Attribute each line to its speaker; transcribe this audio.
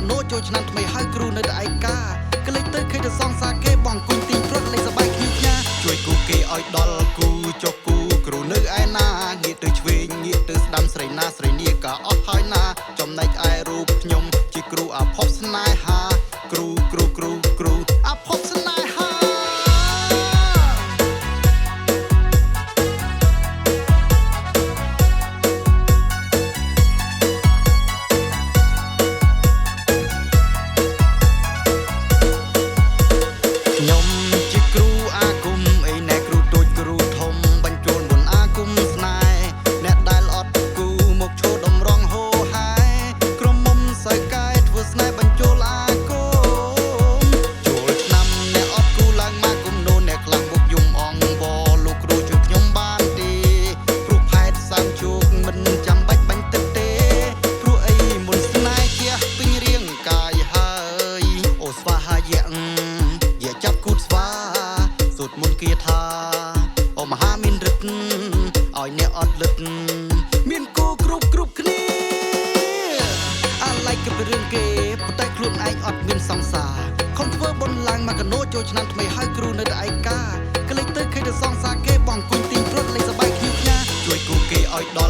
Speaker 1: កណូចូលឆ្នាំថ្មីហើយគ្រូនៅតែឯកាក៏លេចទៅឃើញតែសងសាគេបងគុញទីព្រឹកលេងសបាយគ្នាផ្ញើជួយគូគេឲ្យដល់គូចុកគូគ្រូនៅឯណាងាកទៅឆ្វេងងាកទៅស្ដាំស្រីណាស្រីនាក៏អស់ហើយណាចំណែកឯរូបខ្ញុំជាគ្រូអភ័ព្វស្នេហាគ្រូអភ័ព្វស្នេហាខ្ញុំជាគ្រូអាគមអីណែគ្រូតូចគ្រូធំបញ្ចូលមុនអាគមស្នេហ៍អ្នកដែលអត់គូមកឈោតម្រង់ហោហែក្រុមមុំសើកែធ្វើស្នេហ៍បញ្ចូលអាគមចូលឆ្នាំអ្នកអត់គូឡើងមកគុំនោនអ្នកខ្លាំងមុខយំអងវលោកគ្រូជួយខ្ញុំបានទេព្រោះផែតសាមជោគមិនចាំបាច់បាញ់ទឹកទេព្រោះអីមុនស្នេហ៍ជាពេញរាងកាយហើយអូស្វាហាយៈចាប់គូតស្វាសូត្រមន្តគាថាអូមហាមានរិទ្ធឲ្យអ្នកអត់លឹកមានគូគ្រប់គ្នាអាឡ័យគិតពីរឿងគេប៉ុន្តែខ្លួនឯងអត់មានសង្សារខំធ្វើបុណ្យឡើងមកកណូចូលឆ្នាំថ្មីហើយគ្រូនៅតែឯកាក៏លេចទៅឃើញតែសងសាគេបងគុញទីព្រឹកលេងសបាយគ្នាផ្ញើជួយគូគេឲ្យដល់